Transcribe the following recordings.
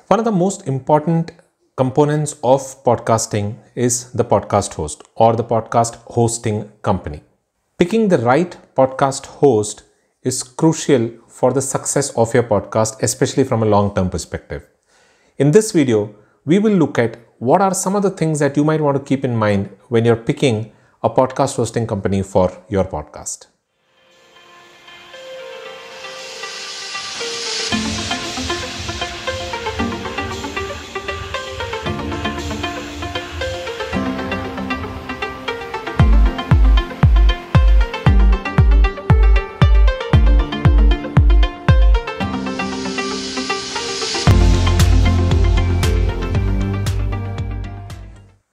One of the most important components of podcasting is the podcast host or the podcast hosting company. Picking the right podcast host is crucial for the success of your podcast, especially from a long-term perspective. In this video, we will look at what are some of the things that you might want to keep in mind when you're picking a podcast hosting company for your podcast.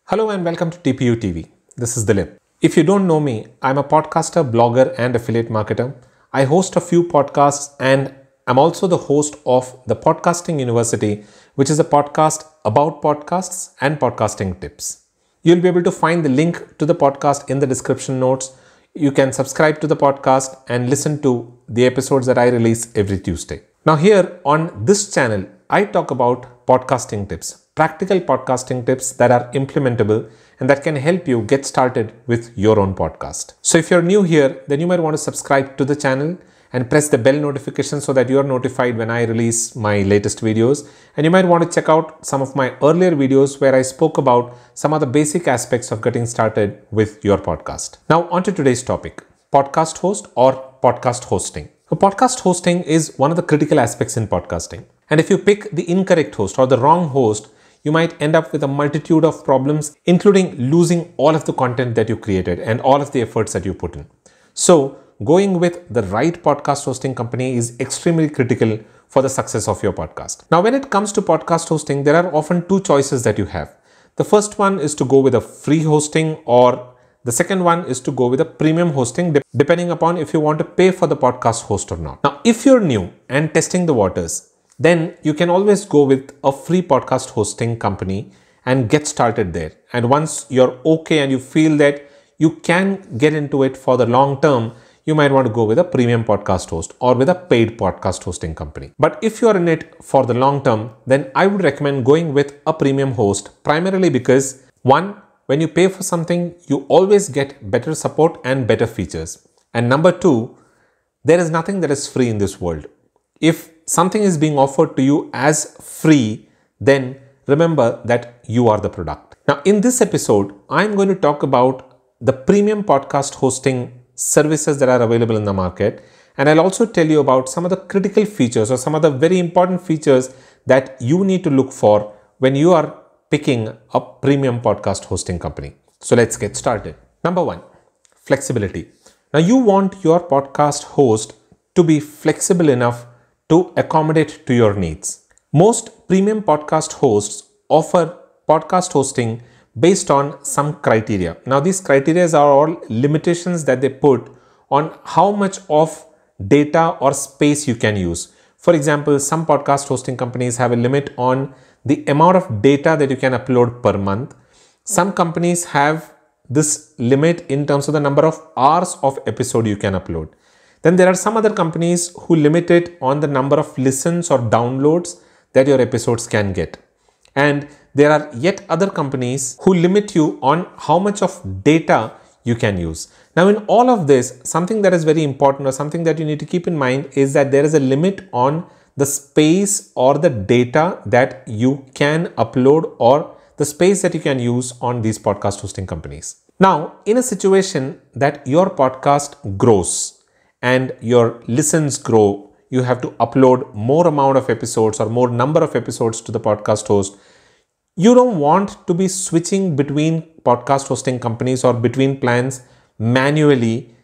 Hello and welcome to TPU TV. This is Dilip. If you don't know me, I'm a podcaster, blogger and affiliate marketer. I host a few podcasts and I'm also the host of the Podcasting University, which is a podcast about podcasts and podcasting tips. You'll be able to find the link to the podcast in the description notes. You can subscribe to the podcast and listen to the episodes that I release every Tuesday. Now here on this channel, I talk about podcasting tips, practical podcasting tips that are implementable and that can help you get started with your own podcast. So if you're new here, then you might want to subscribe to the channel and press the bell notification so that you're notified when I release my latest videos. And you might want to check out some of my earlier videos where I spoke about some of the basic aspects of getting started with your podcast. Now on to today's topic, podcast host or podcast hosting. So podcast hosting is one of the critical aspects in podcasting. And if you pick the incorrect host or the wrong host, you might end up with a multitude of problems, including losing all of the content that you created and all of the efforts that you put in. So going with the right podcast hosting company is extremely critical for the success of your podcast. Now, when it comes to podcast hosting, there are often two choices that you have. The first one is to go with a free hosting, or the second one is to go with a premium hosting, depending upon if you want to pay for the podcast host or not. Now, if you're new and testing the waters, then you can always go with a free podcast hosting company and get started there. And once you're okay and you feel that you can get into it for the long term, you might want to go with a premium podcast host or with a paid podcast hosting company. But if you're in it for the long term, then I would recommend going with a premium host, primarily because one, when you pay for something, you always get better support and better features. And number two, there is nothing that is free in this world. If something is being offered to you as free, then remember that you are the product. Now, in this episode, I'm going to talk about the premium podcast hosting services that are available in the market. And I'll also tell you about some of the critical features or some of the very important features that you need to look for when you are picking a premium podcast hosting company. So let's get started. Number one, flexibility. Now, you want your podcast host to be flexible enough to accommodate to your needs. Most premium podcast hosts offer podcast hosting based on some criteria. Now, these criteria are all limitations that they put on how much of data or space you can use. For example, some podcast hosting companies have a limit on the amount of data that you can upload per month. Some companies have this limit in terms of the number of hours of episode you can upload. Then there are some other companies who limit it on the number of listens or downloads that your episodes can get. And there are yet other companies who limit you on how much of data you can use. Now, in all of this, something that is very important or something that you need to keep in mind is that there is a limit on the space or the data that you can upload or the space that you can use on these podcast hosting companies. Now, in a situation that your podcast grows and your listens grow, you have to upload more amount of episodes or more number of episodes to the podcast host. You don't want to be switching between podcast hosting companies or between plans manually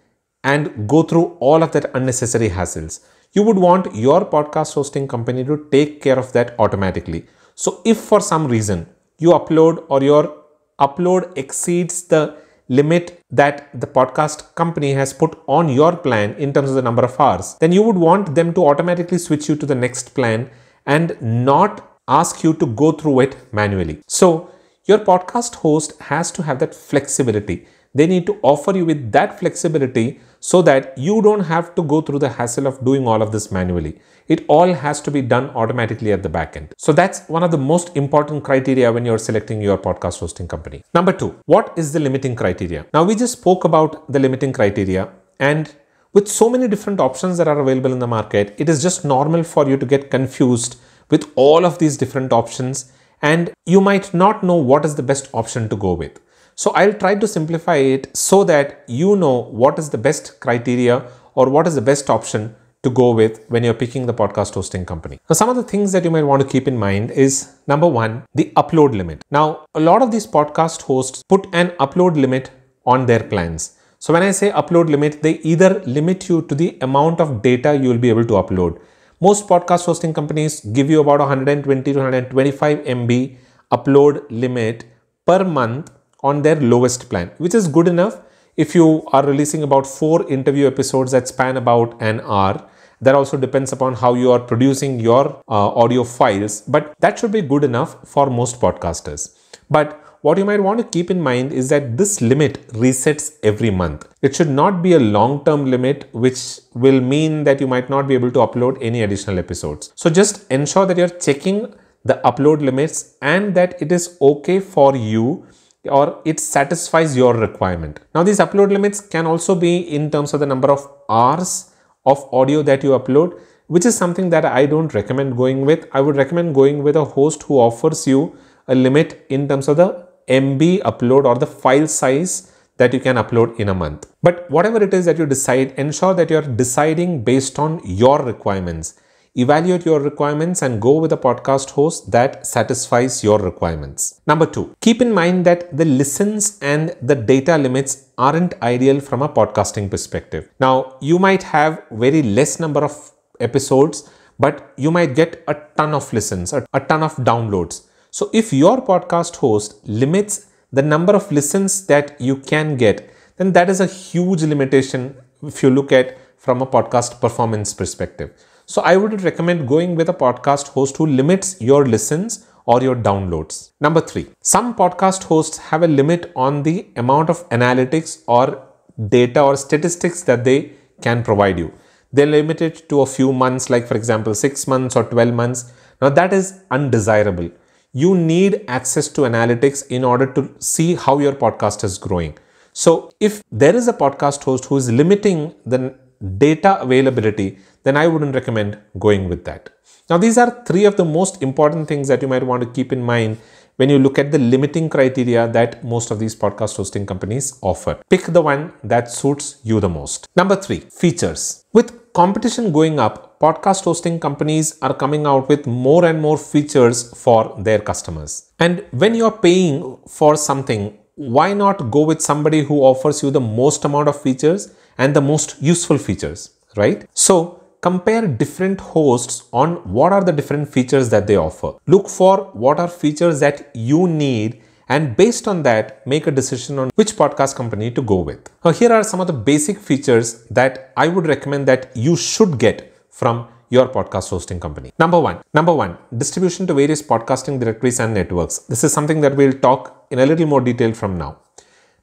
and go through all of that unnecessary hassles. You would want your podcast hosting company to take care of that automatically. So if for some reason you upload or your upload exceeds the limit that the podcast company has put on your plan in terms of the number of hours, then you would want them to automatically switch you to the next plan and not ask you to go through it manually. So your podcast host has to have that flexibility They need to offer you with that flexibility so that you don't have to go through the hassle of doing all of this manually. It all has to be done automatically at the back end. So that's one of the most important criteria when you're selecting your podcast hosting company. Number 2, what is the limiting criteria? Now we just spoke about the limiting criteria, and with so many different options that are available in the market, it is just normal for you to get confused with all of these different options, and you might not know what is the best option to go with. So I'll try to simplify it so that you know what is the best criteria or what is the best option to go with when you're picking the podcast hosting company. Now, some of the things that you might want to keep in mind is number 1, the upload limit. Now, a lot of these podcast hosts put an upload limit on their plans. So when I say upload limit, they either limit you to the amount of data you will be able to upload. Most podcast hosting companies give you about 120 to 125 MB upload limit per month on their lowest plan, which is good enough if you are releasing about 4 interview episodes that span about an hour. That also depends upon how you are producing your audio files, but that should be good enough for most podcasters. But what you might want to keep in mind is that this limit resets every month. It should not be a long-term limit, which will mean that you might not be able to upload any additional episodes. So just ensure that you're checking the upload limits and that it is okay for you or it satisfies your requirement. Now these upload limits can also be in terms of the number of hours of audio that you upload, which is something that I don't recommend going with. I would recommend going with a host who offers you a limit in terms of the MB upload or the file size that you can upload in a month. But whatever it is that you decide, ensure that you're deciding based on your requirements. Evaluate your requirements and go with a podcast host that satisfies your requirements. Number 2, keep in mind that the listens and the data limits aren't ideal from a podcasting perspective. Now, you might have very less number of episodes, but you might get a ton of listens, a ton of downloads. So if your podcast host limits the number of listens that you can get, then that is a huge limitation if you look at from a podcast performance perspective. So I would recommend going with a podcast host who limits your listens or your downloads. Number 3, some podcast hosts have a limit on the amount of analytics or data or statistics that they can provide you. They limit it to a few months, like for example, 6 months or 12 months. Now that is undesirable. You need access to analytics in order to see how your podcast is growing. So if there is a podcast host who is limiting the data availability, then I wouldn't recommend going with that. Now, these are 3 of the most important things that you might want to keep in mind when you look at the limiting criteria that most of these podcast hosting companies offer. Pick the one that suits you the most. Number 3, features. With competition going up, podcast hosting companies are coming out with more and more features for their customers. And when you're paying for something, why not go with somebody who offers you the most amount of features and the most useful features, right? So compare different hosts on what are the different features that they offer. Look for what are features that you need, and based on that, make a decision on which podcast company to go with. Now, here are some of the basic features that I would recommend that you should get from your podcast hosting company. Number one, distribution to various podcasting directories and networks. This is something that we'll talk in a little more detail from now.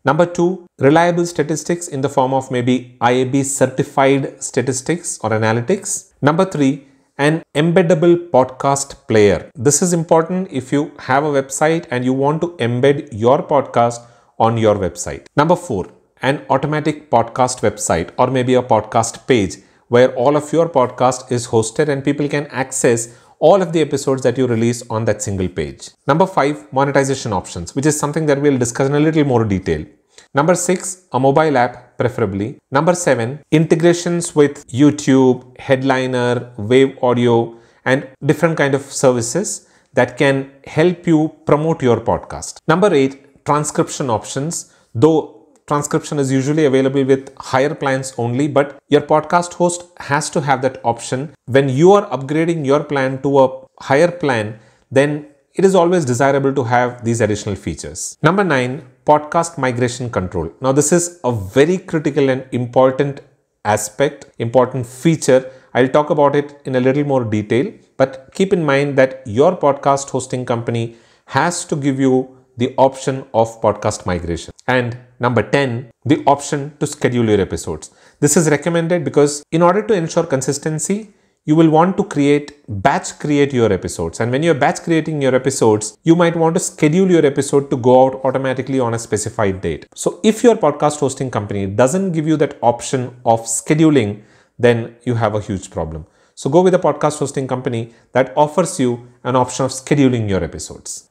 Number 2, reliable statistics in the form of maybe IAB certified statistics or analytics. Number 3, an embeddable podcast player. This is important if you have a website and you want to embed your podcast on your website. Number 4, an automatic podcast website or maybe a podcast page where all of your podcast is hosted and people can access all of the episodes that you release on that single page. Number 5, monetization options, which is something that we'll discuss in a little more detail. Number 6, a mobile app preferably. Number 7, integrations with YouTube, Headliner, Wave Audio, and different kind of services that can help you promote your podcast. Number 8, transcription options, though transcription is usually available with higher plans only, but your podcast host has to have that option. When you are upgrading your plan to a higher plan, then it is always desirable to have these additional features. Number 9, podcast migration control. Now, this is a very critical and important aspect, important feature. I'll talk about it in a little more detail, but keep in mind that your podcast hosting company has to give you the option of podcast migration. And number 10, the option to schedule your episodes. This is recommended because in order to ensure consistency, you will want to batch create your episodes. And when you're batch creating your episodes, you might want to schedule your episode to go out automatically on a specified date. So if your podcast hosting company doesn't give you that option of scheduling, then you have a huge problem. So go with a podcast hosting company that offers you an option of scheduling your episodes.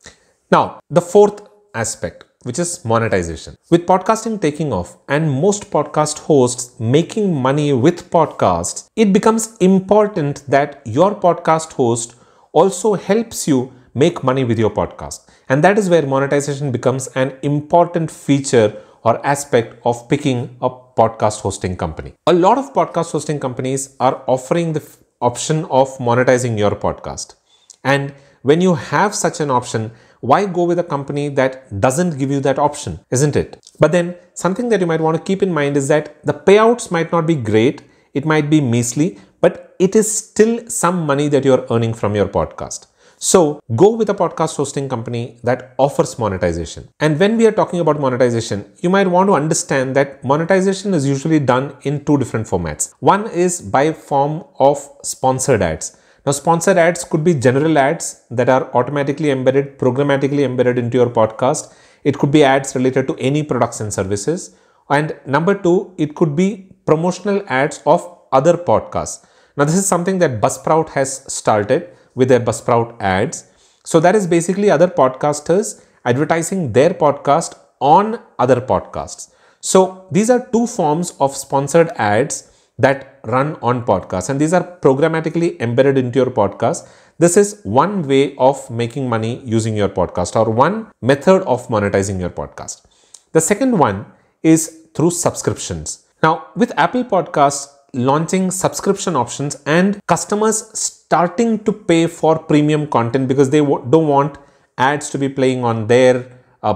Now, the fourth aspect, which is monetization. With podcasting taking off and most podcast hosts making money with podcasts, it becomes important that your podcast host also helps you make money with your podcast. And that is where monetization becomes an important feature or aspect of picking a podcast hosting company. A lot of podcast hosting companies are offering the option of monetizing your podcast. And when you have such an option, why go with a company that doesn't give you that option, isn't it? But then something that you might want to keep in mind is that the payouts might not be great, it might be measly, but it is still some money that you're earning from your podcast. So go with a podcast hosting company that offers monetization. And when we are talking about monetization, you might want to understand that monetization is usually done in two different formats. One is by form of sponsored ads. Now, sponsored ads could be general ads that are automatically embedded, programmatically embedded into your podcast. It could be ads related to any products and services. And number two, it could be promotional ads of other podcasts. Now, this is something that Buzzsprout has started with their Buzzsprout ads. So that is basically other podcasters advertising their podcast on other podcasts. So these are two forms of sponsored ads that run on podcasts, and these are programmatically embedded into your podcast. This is one way of making money using your podcast, or one method of monetizing your podcast. The second one is through subscriptions. Now, with Apple Podcasts launching subscription options and customers starting to pay for premium content because they don't want ads to be playing on their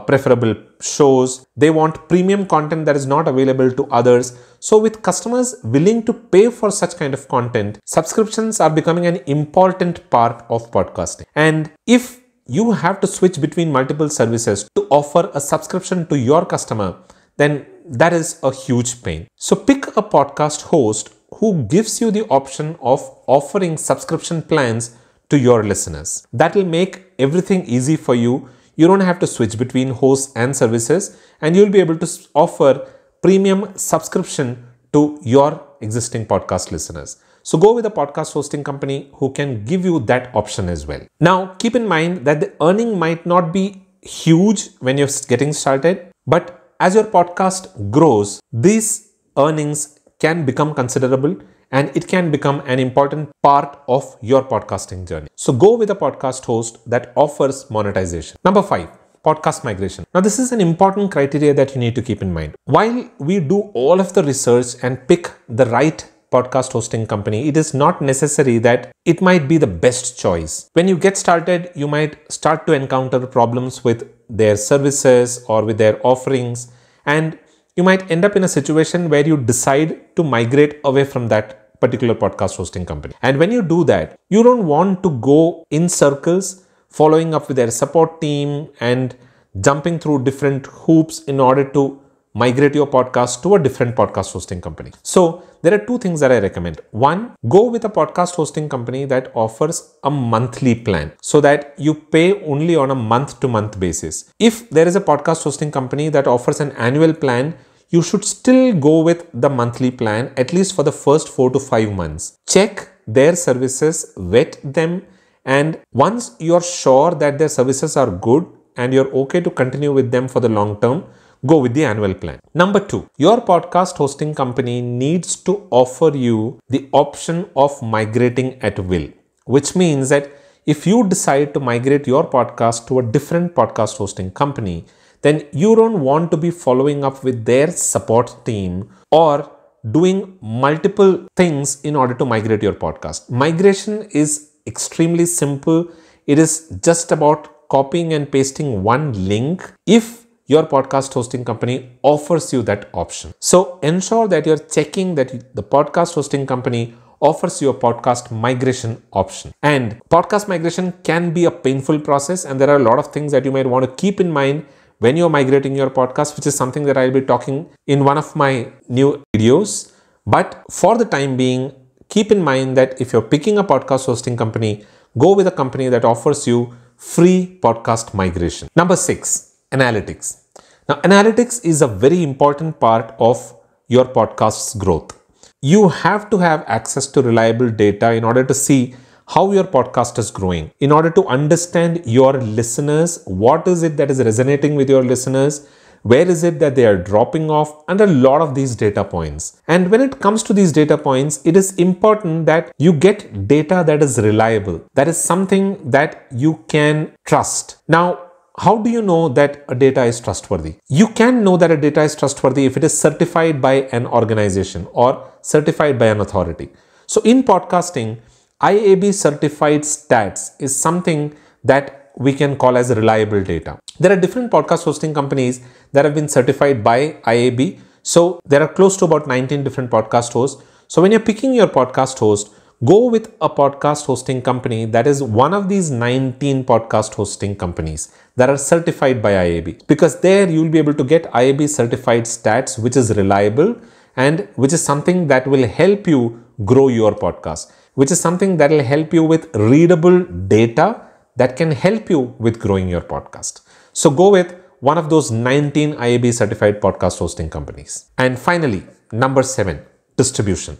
preferable shows. They want premium content that is not available to others. So with customers willing to pay for such kind of content, subscriptions are becoming an important part of podcasting. And if you have to switch between multiple services to offer a subscription to your customer, then that is a huge pain. So pick a podcast host who gives you the option of offering subscription plans to your listeners. That will make everything easy for you. You don't have to switch between hosts and services, and you'll be able to offer premium subscription to your existing podcast listeners. So go with a podcast hosting company who can give you that option as well. Now, keep in mind that the earning might not be huge when you're getting started, but as your podcast grows, these earnings can become considerable and it can become an important part of your podcasting journey. So go with a podcast host that offers monetization. Number 5, podcast migration. Now, this is an important criteria that you need to keep in mind. While we do all of the research and pick the right podcast hosting company, it is not necessary that it might be the best choice. When you get started, you might start to encounter problems with their services or with their offerings, and you might end up in a situation where you decide to migrate away from that particular podcast hosting company. And when you do that, you don't want to go in circles following up with their support team and jumping through different hoops in order to migrate your podcast to a different podcast hosting company. So there are two things that I recommend. One, go with a podcast hosting company that offers a monthly plan so that you pay only on a month-to-month basis. If there is a podcast hosting company that offers an annual plan, you should still go with the monthly plan at least for the first 4 to 5 months. Check their services, vet them, and once you're sure that their services are good and you're okay to continue with them for the long term, go with the annual plan. Number 2, your podcast hosting company needs to offer you the option of migrating at will, which means that if you decide to migrate your podcast to a different podcast hosting company, then you don't want to be following up with their support team or doing multiple things in order to migrate your podcast. Migration is extremely simple. It is just about copying and pasting one link if your podcast hosting company offers you that option. So ensure that you're checking that the podcast hosting company offers you a podcast migration option. And podcast migration can be a painful process, and there are a lot of things that you might want to keep in mind when you're migrating your podcast, which is something that I'll be talking in one of my new videos. But for the time being, keep in mind that if you're picking a podcast hosting company, go with a company that offers you free podcast migration. Number 6, analytics. Now, analytics is a very important part of your podcast's growth. You have to have access to reliable data in order to see how your podcast is growing, in order to understand your listeners, what is it that is resonating with your listeners, where is it that they are dropping off, and a lot of these data points. And when it comes to these data points, it is important that you get data that is reliable, that is something that you can trust. Now, how do you know that a data is trustworthy? You can know that a data is trustworthy if it is certified by an organization or certified by an authority. So in podcasting, IAB certified stats is something that we can call as reliable data. There are different podcast hosting companies that have been certified by IAB. So there are close to about 19 different podcast hosts. So when you're picking your podcast host, go with a podcast hosting company that is one of these 19 podcast hosting companies that are certified by IAB, because there you'll be able to get IAB certified stats, which is reliable and which is something that will help you grow your podcast, which is something that will help you with readable data that can help you with growing your podcast. So go with one of those 19 IAB certified podcast hosting companies. And finally, number 7, distribution.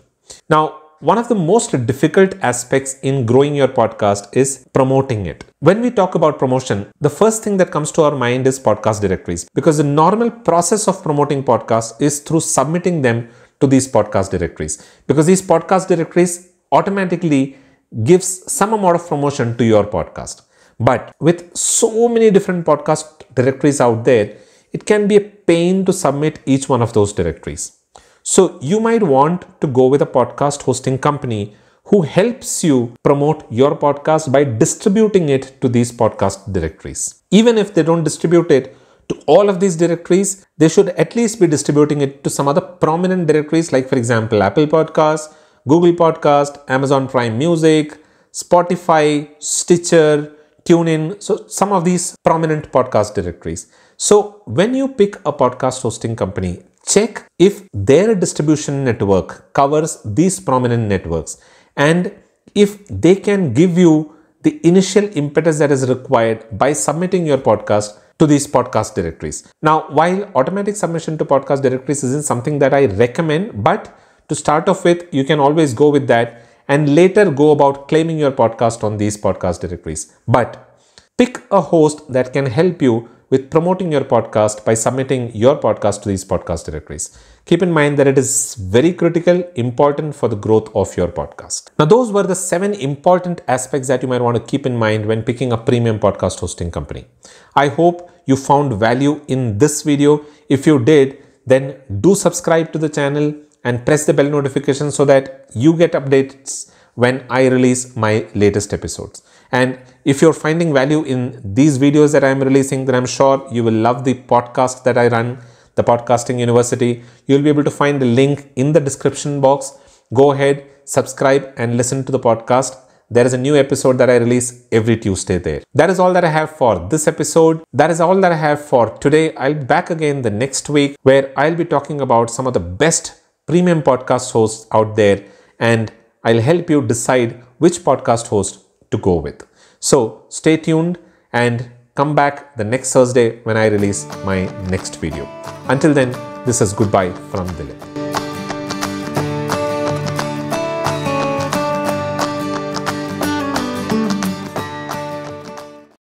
Now, one of the most difficult aspects in growing your podcast is promoting it. When we talk about promotion, the first thing that comes to our mind is podcast directories, because the normal process of promoting podcasts is through submitting them to these podcast directories, because these podcast directories automatically gives some amount of promotion to your podcast. But with so many different podcast directories out there, it can be a pain to submit each one of those directories. So you might want to go with a podcast hosting company who helps you promote your podcast by distributing it to these podcast directories. Even if they don't distribute it to all of these directories, they should at least be distributing it to some other prominent directories, like for example, Apple Podcasts, Google Podcast, Amazon Prime Music, Spotify, Stitcher, TuneIn. So some of these prominent podcast directories. So when you pick a podcast hosting company, check if their distribution network covers these prominent networks and if they can give you the initial impetus that is required by submitting your podcast to these podcast directories. Now, while automatic submission to podcast directories isn't something that I recommend, but to start off with, you can always go with that and later go about claiming your podcast on these podcast directories. But pick a host that can help you with promoting your podcast by submitting your podcast to these podcast directories. Keep in mind that it is very critical, important for the growth of your podcast. Now, those were the 7 important aspects that you might want to keep in mind when picking a premium podcast hosting company. I hope you found value in this video. If you did, then do subscribe to the channel and press the bell notification so that you get updates when I release my latest episodes. And if you're finding value in these videos that I'm releasing, then I'm sure you will love the podcast that I run, the Podcasting University. You'll be able to find the link in the description box. Go ahead, subscribe and listen to the podcast. There is a new episode that I release every Tuesday there. That is all that I have for this episode. That is all that I have for today. I'll be back again the next week where I'll be talking about some of the best premium podcast hosts out there, and I'll help you decide which podcast host to go with. So stay tuned and come back the next Thursday when I release my next video. Until then, this is goodbye from Dilip.